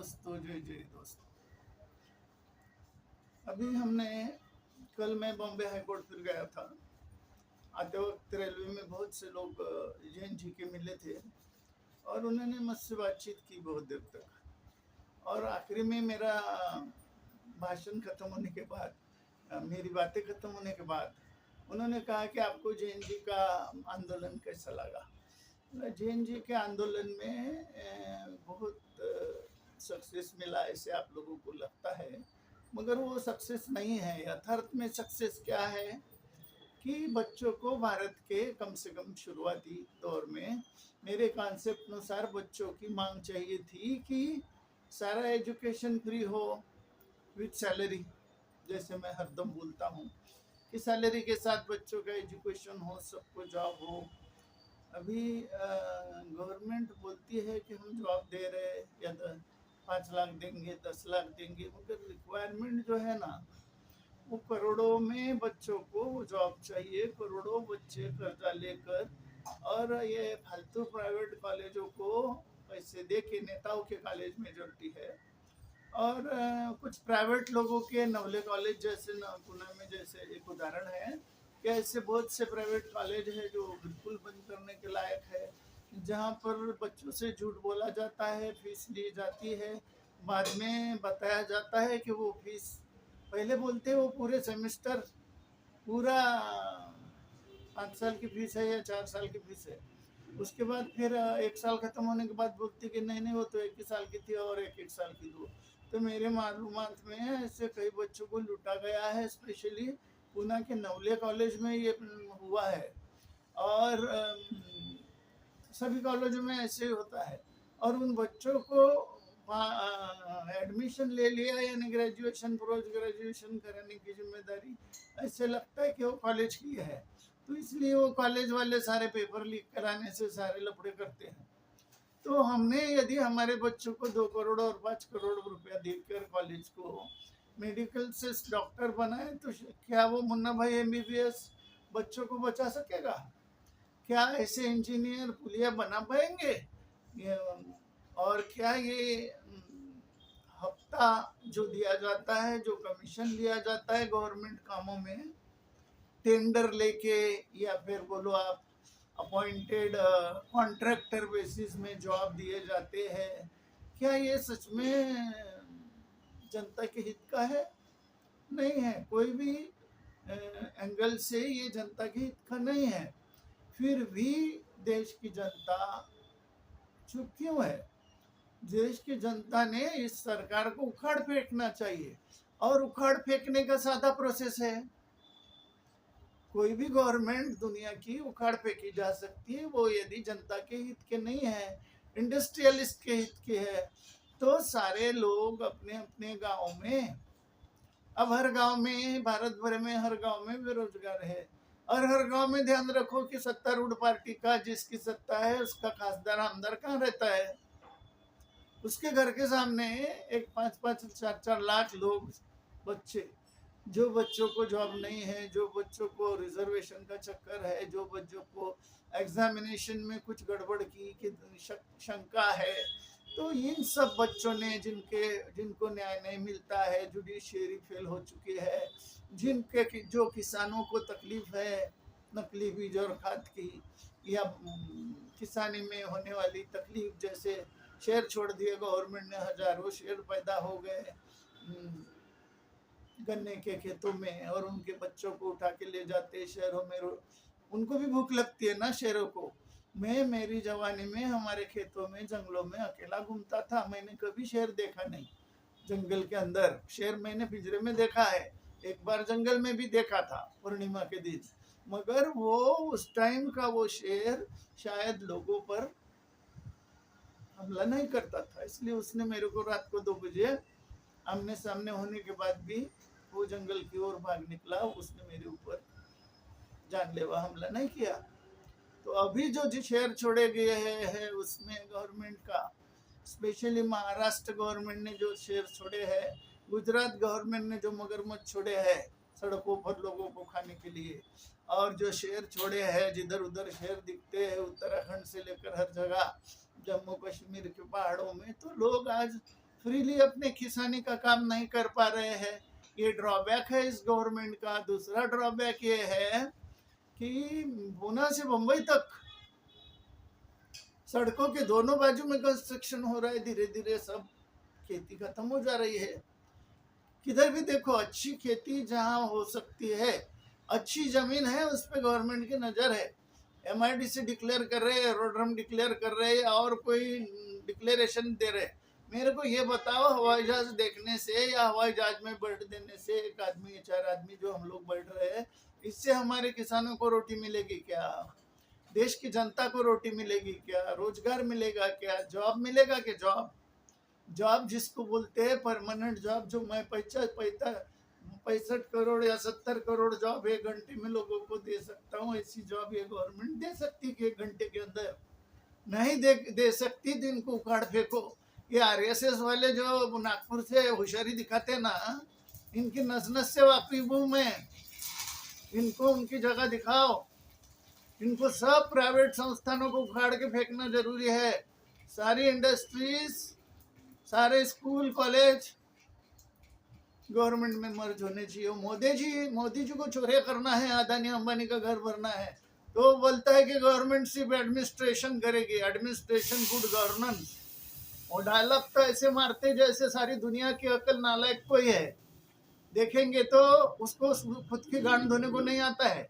दोस्तों, जय जय दोस्तों। अभी कल मैं बॉम्बे हाई कोर्ट फिर गया था। आते वक्त रेलवे में बहुत से लोग जैन जी के मिले थे और उन्होंने मुझसे बातचीत की बहुत देर तक। और आखिरी में मेरा भाषण खत्म होने के बाद, मेरी बातें खत्म होने के बाद उन्होंने कहा कि आपको जैन जी का आंदोलन कैसा लगा। जैन जी के आंदोलन में बहुत सक्सेस मिला ऐसे आप लोगों को लगता है, मगर वो सक्सेस नहीं है। यथार्थ में सक्सेस क्या है कि बच्चों को भारत के कम से कम शुरुआती दौर में मेरे कॉन्सेप्ट अनुसार बच्चों की मांग चाहिए थी कि सारा एजुकेशन फ्री हो विथ सैलरी। जैसे मैं हरदम बोलता हूँ कि सैलरी के साथ बच्चों का एजुकेशन हो, सबको जॉब हो। अभी गवर्नमेंट बोलती है कि हम जॉब दे रहे या 5 लाख देंगे, 10 लाख देंगे, मगर रिक्वायरमेंट जो है ना, वो करोड़ों में बच्चों को जॉब चाहिए, करोड़ों बच्चे कर्जा लेकर। और ये फालतू प्राइवेट कॉलेजों को पैसे दे के, नेताओं के कॉलेज मेजोरिटी है, और कुछ प्राइवेट लोगों के नवले कॉलेज जैसे पुणे में जैसे एक उदाहरण है कि ऐसे बहुत से प्राइवेट कॉलेज है जो बिल्कुल बंद करने के लायक है, जहाँ पर बच्चों से झूठ बोला जाता है, फीस ली जाती है, बाद में बताया जाता है कि वो फीस पहले बोलते हैं वो पूरे सेमेस्टर पूरा 5 साल की फीस है या 4 साल की फीस है। उसके बाद फिर 1 साल खत्म होने के बाद बोलती कि नहीं नहीं वो तो 1 ही साल की थी और 1 साल की दो। तो मेरे मालूमात में ऐसे कई बच्चों को लूटा गया है, स्पेशली पूना के नवले कॉलेज में ये हुआ है। और सभी कॉलेजों में ऐसे होता है। और उन बच्चों को एडमिशन ले लिया, यानी ग्रेजुएशन पोस्ट ग्रेजुएशन कराने की जिम्मेदारी ऐसे लगता है कि वो कॉलेज की है, तो इसलिए वो कॉलेज वाले सारे पेपर लीक कराने से सारे लफड़े करते हैं। तो हमने यदि हमारे बच्चों को 2 करोड़ और 5 करोड़ रुपया देकर कॉलेज को मेडिकल से डॉक्टर बनाए, तो क्या वो मुन्ना भाई MBBS बच्चों को बचा सकेगा? क्या ऐसे इंजीनियर पुलिया बना पाएंगे? और क्या ये हफ्ता जो दिया जाता है, जो कमीशन लिया जाता है गवर्नमेंट कामों में, टेंडर लेके या फिर बोलो आप अपॉइंटेड कॉन्ट्रैक्टर बेसिस में जॉब दिए जाते हैं, क्या ये सच में जनता के हित का है? नहीं है। कोई भी एंगल से ये जनता के हित का नहीं है। फिर भी देश की जनता चुप क्यों है? देश की जनता ने इस सरकार को उखाड़ फेंकना चाहिए, और उखाड़ फेंकने का सादा प्रोसेस है। कोई भी गवर्नमेंट दुनिया की उखाड़ फेंकी जा सकती है, वो यदि जनता के हित के नहीं है, इंडस्ट्रियलिस्ट के हित के है। तो सारे लोग अपने अपने गाँव में, अब हर गांव में, भारत भर में हर गांव में बेरोजगार है, और हर गांव में ध्यान रखो कि सत्तारूढ़ पार्टी का जिसकी सत्ता है उसका खासदार आमदार कहाँ रहता है? उसके घर के सामने एक 5-5 4-4 लाख लोग, बच्चे, जो बच्चों को जॉब नहीं है, जो बच्चों को रिजर्वेशन का चक्कर है, जो बच्चों को एग्जामिनेशन में कुछ गड़बड़ की शंका है, तो इन सब बच्चों ने जिनको न्याय नहीं मिलता है, जुडिशियरी फेल हो चुकी है, जो किसानों को तकलीफ है नकली बीज और खाद की, या किसानी में होने वाली तकलीफ, जैसे शेर छोड़ दिए गवर्नमेंट ने, हजारों शेर पैदा हो गए गन्ने के खेतों में, और उनके बच्चों को उठा के ले जाते शहरों में। उनको भी भूख लगती है ना शेरों को। मैं मेरी जवानी में हमारे खेतों में, जंगलों में अकेला घूमता था, मैंने कभी शेर देखा नहीं। जंगल के अंदर शेर मैंने पिंजरे में देखा है, एक बार जंगल में भी देखा था पूर्णिमा के दिन, मगर वो उस टाइम का वो शेर शायद लोगों पर हमला नहीं करता था, इसलिए उसने मेरे को रात को 2 बजे आमने सामने होने के बाद भी वो जंगल की ओर भाग निकला, उसने मेरे ऊपर जानलेवा हमला नहीं किया। तो अभी जो शेर छोड़े गए हैं उसमें गवर्नमेंट का, स्पेशली महाराष्ट्र गवर्नमेंट ने जो शेर छोड़े हैं, गुजरात गवर्नमेंट ने जो मगरमच्छ छोड़े हैं सड़कों पर लोगों को खाने के लिए, और जो शेर छोड़े हैं, जिधर उधर शेर दिखते हैं उत्तराखंड से लेकर हर जगह, जम्मू कश्मीर के पहाड़ों में, तो लोग आज फ्रीली अपने किसानी का काम नहीं कर पा रहे हैं। ये ड्रॉबैक है इस गवर्नमेंट का। दूसरा ड्रॉबैक ये है कि पूना से मुंबई तक सड़कों के दोनों बाजू में कंस्ट्रक्शन हो रहा है। धीरे धीरे सब खेती खत्म हो जा रही है। किधर भी देखो अच्छी खेती जहाँ हो सकती है, अच्छी जमीन है, उस पर गवर्नमेंट की नज़र है। MIDC डिक्लेयर कर रहे, एरोड्रम डिक्लेयर कर रहे और कोई डिक्लेरेशन दे रहे। मेरे को ये बताओ, हवाई जहाज देखने से या हवाई जहाज में बैठ देने से एक आदमी 4 आदमी जो हम लोग बैठ रहे हैं, इससे हमारे किसानों को रोटी मिलेगी क्या? देश की जनता को रोटी मिलेगी क्या? रोजगार मिलेगा क्या? जॉब मिलेगा क्या? जॉब जिसको बोलते हैं परमानेंट जॉब, जो मैं 65 करोड़ या 70 करोड़ जॉब 1 घंटे में लोगों को दे सकता हूँ, ऐसी जॉब ये गवर्नमेंट दे सकती है कि 1 घंटे के अंदर? नहीं दे सकती। दिन को उखाड़ फेंको। ये RSS वाले जो नागपुर से होशियारी दिखाते ना, इनकी नस से वाकिफ हूँ मैं। इनको उनकी जगह दिखाओ। इनको सब प्राइवेट संस्थानों को उखाड़ के फेंकना जरूरी है। सारी इंडस्ट्रीज, सारे स्कूल कॉलेज गवर्नमेंट में मर्ज होने चाहिए। मोदी जी को चोरी करना है, अदानी अंबानी का घर भरना है, तो बोलता है कि गवर्नमेंट सिर्फ एडमिनिस्ट्रेशन करेगी, एडमिनिस्ट्रेशन गुड गवर्नेंस। और डायलॉग तो ऐसे मारते जैसे सारी दुनिया की अकल नालायक कोई है। देखेंगे तो उसको खुद की गांड धोने को नहीं आता है।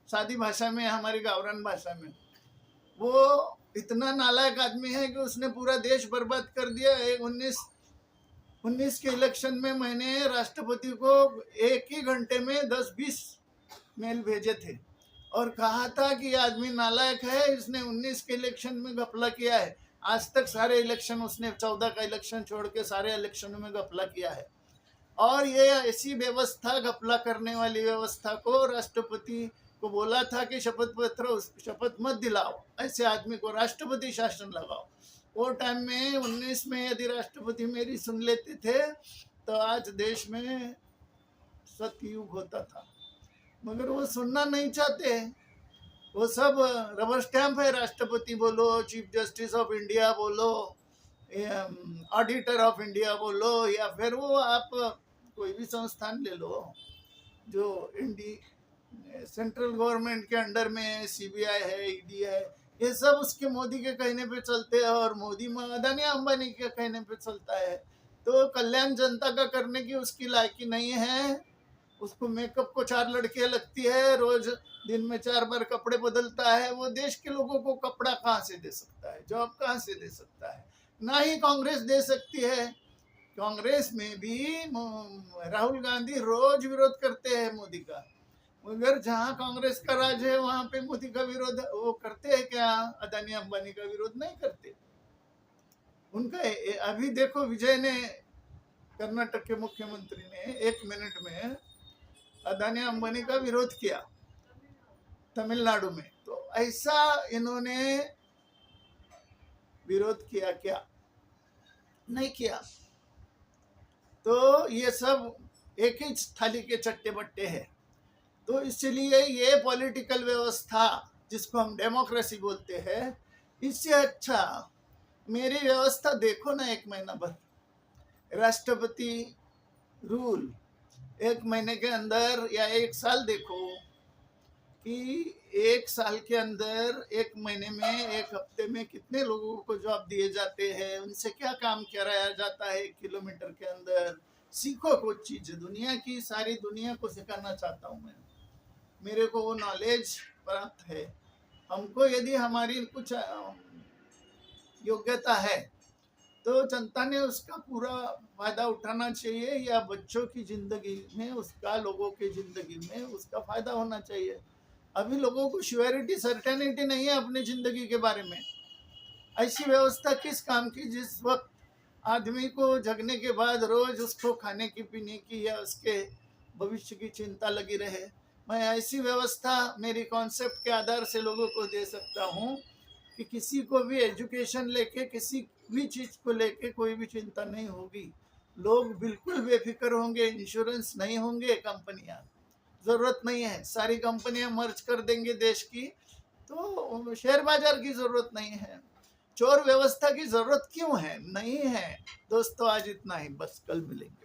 सादी भाषा में, हमारी गावरान भाषा में, वो इतना नालायक आदमी है कि उसने पूरा देश बर्बाद कर दिया। 19 के इलेक्शन में मैंने राष्ट्रपति को 1 ही घंटे में 10-20 मेल भेजे थे और कहा था कि ये आदमी नालायक है, इसने 19 के इलेक्शन में घपला किया है। आज तक सारे इलेक्शन उसने 14 का इलेक्शन छोड़ के सारे इलेक्शनों में घपला किया है। और ये ऐसी व्यवस्था, घपला करने वाली व्यवस्था को राष्ट्रपति को बोला था कि शपथ मत दिलाओ, ऐसे आदमी को राष्ट्रपति शासन लगाओ। वो टाइम में 19 में यदि राष्ट्रपति मेरी सुन लेते थे तो आज देश में सतयुग होता था। मगर वो सुनना नहीं चाहते। वो सब रबर स्टैंप है। राष्ट्रपति बोलो, चीफ जस्टिस ऑफ इंडिया बोलो, ऑडिटर ऑफ इंडिया बोलो, या फिर वो आप कोई भी संस्थान ले लो जो सेंट्रल गवर्नमेंट के अंडर में CBI है, ED है, ये सब उसके मोदी के कहने पे चलते हैं और मोदी अदानी अंबानी के कहने पे चलता है। तो कल्याण जनता का करने की उसकी लायकी नहीं है। उसको मेकअप को 4 लड़कियां लगती है, रोज दिन में 4 बार कपड़े बदलता है। वो देश के लोगों को कपड़ा कहाँ से दे सकता है? जॉब कहाँ से दे सकता है? ना ही कांग्रेस दे सकती है। कांग्रेस में भी राहुल गांधी रोज विरोध करते हैं मोदी का, मगर जहाँ कांग्रेस का राज है वहां पे मोदी का विरोध वो करते हैं क्या? अदानी अंबानी का विरोध नहीं करते। उनका अभी देखो, विजय ने, कर्नाटक के मुख्यमंत्री ने 1 मिनट में अदानी अंबानी का विरोध किया तमिलनाडु में। तो ऐसा इन्होंने विरोध किया क्या? नहीं किया। तो ये सब एक ही थाली के चट्टे बट्टे हैं। तो इसलिए ये पॉलिटिकल व्यवस्था जिसको हम डेमोक्रेसी बोलते हैं, इससे अच्छा मेरी व्यवस्था देखो ना। 1 महीना भर राष्ट्रपति रूल, 1 महीने के अंदर या 1 साल देखो कि 1 साल के अंदर 1 महीने में, 1 हफ्ते में कितने लोगों को जॉब दिए जाते हैं, उनसे क्या काम कराया जाता है 1 किलोमीटर के अंदर। सीखो कुछ चीज़, दुनिया की सारी दुनिया को सिखाना चाहता हूँ मैं। मेरे को वो नॉलेज प्राप्त है। हमको यदि हमारी कुछ योग्यता है तो जनता ने उसका पूरा फायदा उठाना चाहिए, या बच्चों की जिंदगी में उसका, लोगों की जिंदगी में उसका फायदा होना चाहिए। अभी लोगों को श्योरिटी, सर्टेनिटी नहीं है अपनी जिंदगी के बारे में। ऐसी व्यवस्था किस काम की जिस वक्त आदमी को जगने के बाद रोज उसको खाने की, पीने की या उसके भविष्य की चिंता लगी रहे। मैं ऐसी व्यवस्था मेरी कॉन्सेप्ट के आधार से लोगों को दे सकता हूँ कि किसी को भी एजुकेशन लेके, किसी भी चीज़ को लेके कोई भी चिंता नहीं होगी। लोग बिल्कुल बेफिक्र होंगे। इंश्योरेंस नहीं होंगे, कंपनियां ज़रूरत नहीं है, सारी कंपनियां मर्ज कर देंगे देश की, तो शेयर बाजार की ज़रूरत नहीं है। चोर व्यवस्था की जरूरत क्यों है? नहीं है। दोस्तों आज इतना ही, बस कल मिलेंगे।